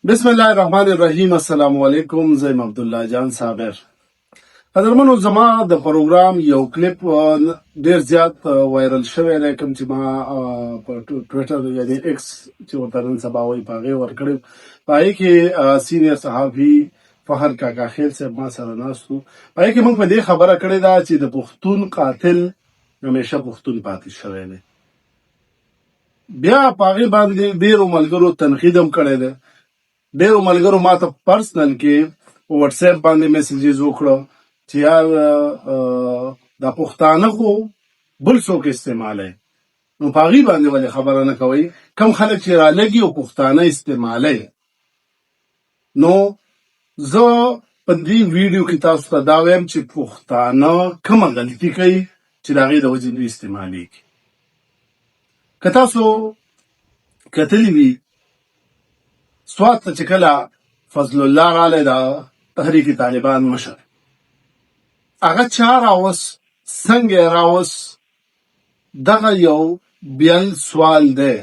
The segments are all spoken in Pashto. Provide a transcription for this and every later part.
بسم الله الرحمن الرحیم. السلام علیکم. زیم عبدالله جان صابر. قدرمنو، زما د پروګرام یو کلیپ ډیر زیات وایرل شوی دی، کوم چې ما په ټویټر یعنی ایکس چې ورته نن سبا وایي په هغې ورکړی. په هغې کې سینیر صحافي فخر کاکا خیل صاحب ما سره ناست وو. په هغې کې موږ په دې خبره کړې ده چې د پښتون قاتل همیشه پښتون پاتې شوی دی. بیا په هغې باندې ډېرو ملګرو تنقید هم کړی دی. ډېرو ملګرو ما ته پرسنل کې په وټس اپ باندې میسیجز وکړه چې یار دا پښتانه خو بل څوک استعمالوي، نو په هغې باندې ولې خبره نه کوئ؟ کم خلک چې رالګي او پښتانه استعمالوي. نو زه په دې ویډیو کې تاسو ته دا وایم چې پښتانه کومه غلطي کوي چې د هغې د وجې دوی استعمالېږي. که تاسو کتلي وي سوات ته چې کله فضل الله رالی د تحریک طالبان مشر، هغه چا راوست، څنګه یې راوست، دغه یو بیل سوال دی.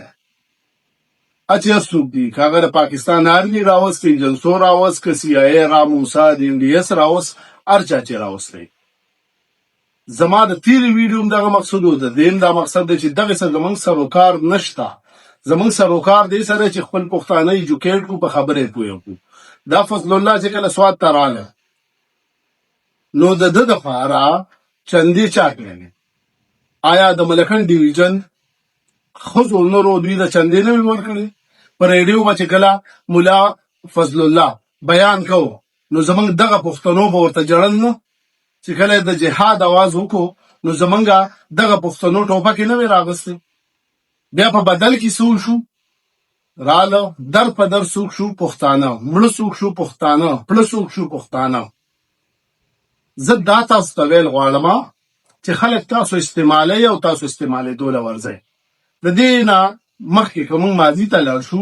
چې هر څوک دي، که هغه د پاکستان آرمي راوست، که ایجنسو راوست، که سی آی ای را موساد NDS راوست، هر چا چې راوستی. زما د تیرې ویډیو هم دغه مقصد و، د دې هم دا مقصد دی چې دغه څه زموږ سروکار نشته. زموږ سروکار دې سره چې خپل پښتانه ایجوکیټ کړو، په خبره یې پوه کړو. دا فضل الله چې کله سوات ته راغلی، نو د ده دپاره چندې چا کړلې؟ آیا د ملکنډ ډیویژن ښځو نرو دوی د چندې نه وې ورکړې؟ په ریډیو به چې کله ملا فضل الله بیان کوو، نو زموږ دغه پښتنو به ورته جړل نه؟ چې کله د جهاد اواز وکړو، نو زموږ دغه پښتنو ټوپکې نه وې راغستې؟ بیا په بدل کې څوک شو؟ راله در په در څوک شو؟ پښتانه. مړه څوک شو؟ پښتانه. پړه څوک شو؟ پښتانه. زه دا تاسو ته ویل غواړم چې خلک تاسو استعمالوي او تاسو استعمالېدو له ورځئ. د دې نه مخکې که موږ ماضي ته لاړ شو،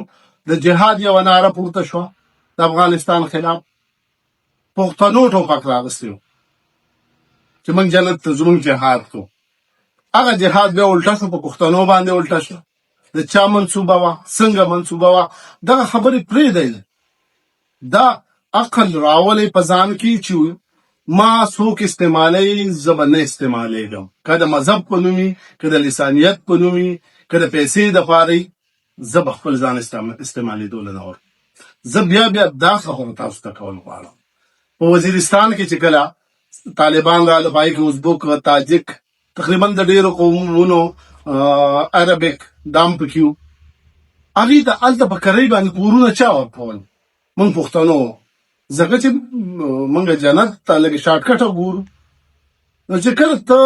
د جهاد یوه ناره پورته شوه د افغانستان خلاف. پښتنو ټوپک راغستی و چې موږ جنت ته زموږ جهاد کوو. هغه جهاد بیا الټه شو، په پښتنو باندې الټه شو. د چا منصوبه وه، څنګه منصوبه وه، دغه خبرې پرېږدئ. دا عقل راولئ په ځان کې چې ما څوک استعمالوي، زه به نه استعمالېږم. که د مذهب په نومي، که د لسانیت په نومي، که د پیسې دپاره، زه به خپل ځان استعمالېدو له نه ورکړم. زه بیا دا خبره تاسو ته کول غواړم. په وزیرستان کې چې کله طالبان راله، په هغې کې ازبک، تاجک، تقریبا د ډېرو قومونو، عربک دا هم پکې وو. هغې ته هلته په کرۍ باندې کورونه چا ورکول؟ موږ پښتنو. ځکه چې موږ جنت ته لږ شارټکټه ګورو. نو چې کله ته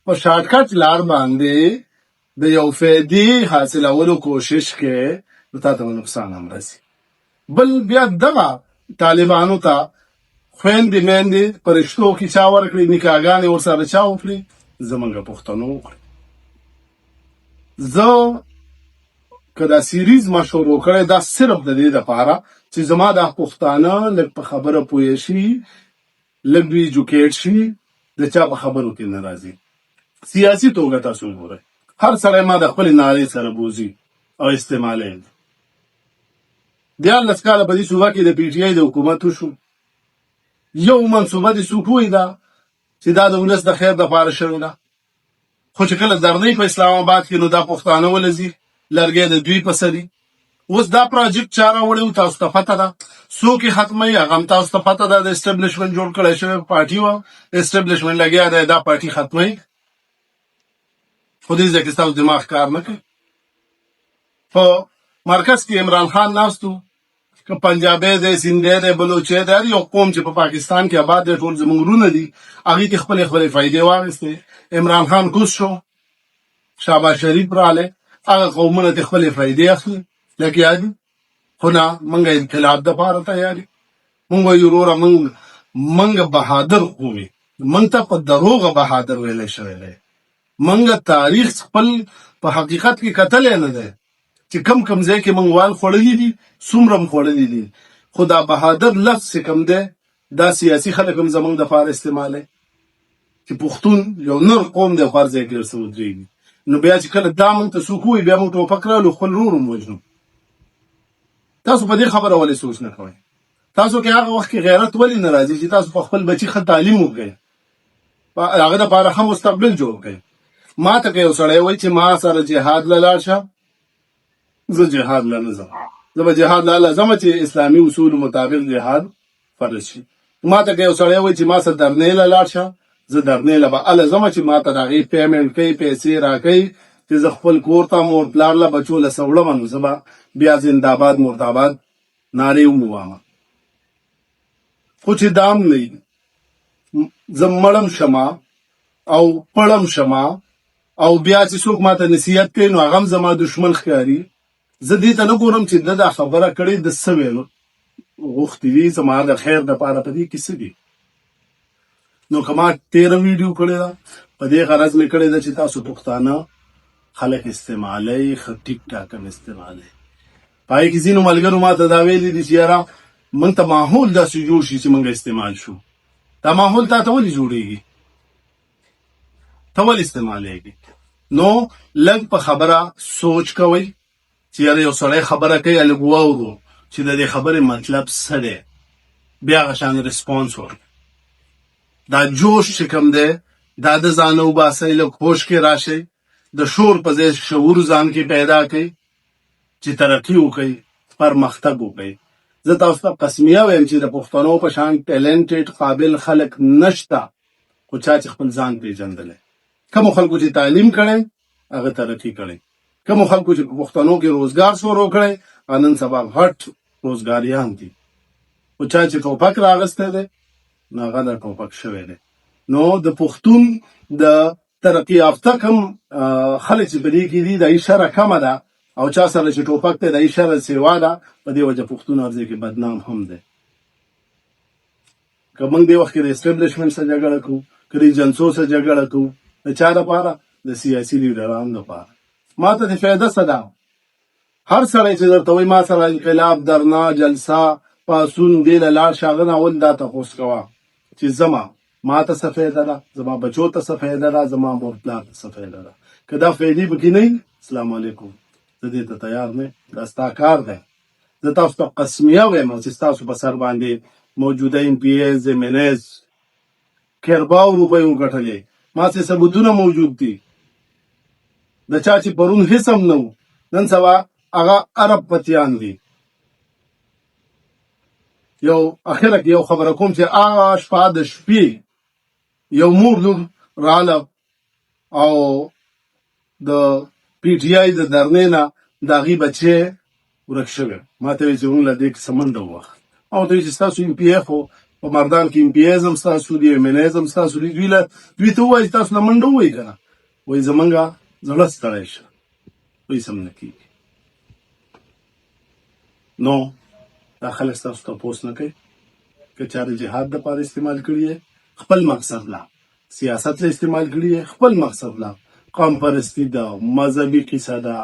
په شارټکټ لار باندې د یو فایدې حاصلولو کوشش کې، نو تا ته نقصان هم رسي. بل بیا دغه طالبانو ته خویندې میندې په رشتو کې چا ورکړي، نکاحګانې ورسره چا وکړي؟ زموږ پښتنو وکړي. زه که دا سیریز ما شروع کړی، دا صرف د دې دپاره چې زما دا پښتانه لږ په خبره پوه شي، لږ دوی ایجوکیټ شي، د چا په خبرو کې نه راځي. سیاسي توګه تاسو وګورئ، هر سړی ما د خپلې نارې سره بوځي او استعمالوي. 14 کاله په دې صوبه کې د PTI د حکومت وشو. یو منصوبه د څوک وایي ده چې دا د ولس د خیر دپاره شوې ده، خو چې کله دردۍ په اسلام آباد کې، نو دا پښتانه ولځي، لرګی د دوی په سري. اوس دا پراجیکټ چا راوړی و؟ تاسو ته پته ده. څوک یې ختموي؟ هغه هم تاسو ته پته ده. د اسټبلیشمنټ جوړ کړی شوی پارټي وه، اسټبلیشمنټ لګیا دی دا پارټي ختموي. خو دې ځای کې ستاسو دماغ کار نه کوي. په مرکز کې عمران خان ناست و، که پنجابی دی، سندھی دی، بلوچی دی، هر یو قوم چې په پاکستان کې آباد دی، ټول زموږ وروڼه دي. هغې کې خپلې فایدې واخیستې. عمران خان کوز شو، شهباز شریف رالی، هغه قومونه ترې خپلې فایدې اخلي، لګیا دي. خو نه، موږ انقلاب دپاره تیار یو. موږ وایو وروره موږ بهادر قوم یو. موږ ته په دروغه بهادر ویلی شوی دی. موږ تاریخ خپل په حقیقت کې کتلی نه دی چې کم ځای کې موږ وال خوړلي دي، څومره م خوړلي دي. خو دا بهادر لفظ چې کوم دی، دا سیاسي خلک هم زموږ دپاره استعمالوي چې پښتون یو نر قوم دی، خو هر ځای کې ورسه ودرېږي. نو بیا چې کله دا موږ ته څوک وایي، بیا موږ ټوپک راولو، خپل ورور هم وژنو. تاسو په دې خبره ولې سوچ نه کوئ؟ تاسو کې هغه وخت کې غیرت ولې نه راځي چې تاسو په خپل بچي ښه تعلیم وکړئ، هغه دپاره ښه مستقبل جوړ کړئ؟ ما ته که یو سړی وایي چې ما سره جهاد له لاړ شه، زه جهاد له نه ځم. زه به جهاد له ځم چې اسلامي اصولو مطابق جهاد فرض شي. ما ته که یو سړی وایي چې ما سره درنۍ له لاړ شه، زه درنۍ له به هله ځم چې ما ته د هغې پیمنټ کوي، پیسې راکوي چې زه خپل کور ته مور پلار له بچو له څه وړم، نو زه به بیا زنده‌باد مرده‌باد نارې وموامه. خو چې دام نه وي، زه مړم شمه او پړم شمه او بیا چې څوک ما ته نصیحت کوي نو هغه هم زما دشمن ښکاري. زه دې ته نه ګورم چې ده دا خبره کړې د څه ویلو غوښتي دي، زما د خیر دپاره په دې کې څه دي. نو که ما تېره ویډیو کړې ده، په دې غرض مې کړې ده چې تاسو پښتانه خلک استعمالوي، ښه ټیک ټاک هم استعمالوي. په هغې کې ځینو ملګرو ما ته دا ویلي دي چې یاره موږ ته ماحول داسې جوړ شي چې موږ استعمال شو. دا ماحول تا ته ولې جوړېږي؟ ته ولې استعمالېږي؟ نو لږ په خبره سوچ کوئ چې یاره یو سړی خبره کوي، لږ واورو چې د دې خبرې مطلب څه دی، بیا هغه شان ریسپانس ورکړئ. دا جوش چې کوم دی دا د ځانه وباسئ، لږ هوش کې راشئ، د شور په ځای شعور ځان کې پیدا کړئ چې ترقي وکړئ، پرمختګ وکړئ. زه تاسو ته قسمیه وایم چې د پښتنو په شان ټیلنټډ قابل خلک نشته، خو چا چې خپل ځان پیژندلی. کومو خلکو چې تعلیم کړی هغه ترقي کړی، کومو خلکو چې په پښتنو کې روزګار شروع کړی نن سبا غټ روزګاریان دي، خو چا چې ټوپک راغستی دی نو هغه د ټوپک شوی دی. نو د پښتون د ترقي یافته کوم خلک چې په دې کې دي د هغې شره کمه ده، او چا سره چې ټوپک دی د هغې شره سیوا ده. په دې وجه پښتون هر ځای کې بدنام هم دی. که موږ دې وخت کې د اسټبلیشمنټ سره جګړه کوو، که د ایجنسو سره جګړه کوو، د چا دپاره؟ د سیاسي لیډرانو دپاره. ما ته د فایده څه ده؟ هر سړی چې درته وایي ما سره انقلاب، درنا، جلسه، پاڅون، دې له لاړ شه، هغه نه اول دا تپوس کوه چې زما ما ته څه فایده ده، زما بچو ته څه فایده ده، زما مور پلار ته څه فایده ده. که دا فایدې پکې نه وي، السلام علیکم، زه دې ته تیار نه یم. دا ستا کار دی. زه تاسو ته قسمیه وایم چې ستاسو په سر باندې موجوده MPs، MNs کیرباو روپۍ وګټلې، ما څه ثبوتونه موجود دي د چا چې پرون هېڅ هم نه و، نن سبا هغه عرب پتیان دي. یو اخره کې یو خبره کوم چې هغه شپه د شپې یو مور لور راله او د PTI د درنې نه د هغې بچی ورک شوی. ما ته وایي چې موږ له دې کې څه منډه ووخت. ما ورته وایي چې ستاسو MPA خو په مردان کې MPAs هم ستاسو دي، MNAs هم ستاسو دي، دوی ته ووایي چې تاسو له منډه ووایي که نه. وایي زمونږ زړه ستړی شه، وایي سم نه کېږي. نو دا خلک ستاسو تپوس نه کوي. که چا د جهاد دپاره استعمال کړي یې خپل مقصد لا، سیاست له استعمال کړي یې خپل مقصد لا، قوم پرستي ده، مذهبي قصه ده،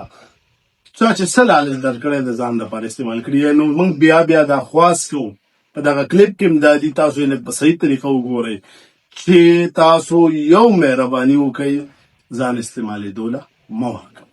چا چې څه لالچ درکړی د ځان دپاره استعمال کړي یې. نو موږ بیا دا خواست کوو په دغه کلیپ کې هم دا دي، تاسو یې لږ په صحیح طریقه وګورئ چې تاسو یو مهرباني وکړئ ځان استعمالېدو له مه ورکوئ.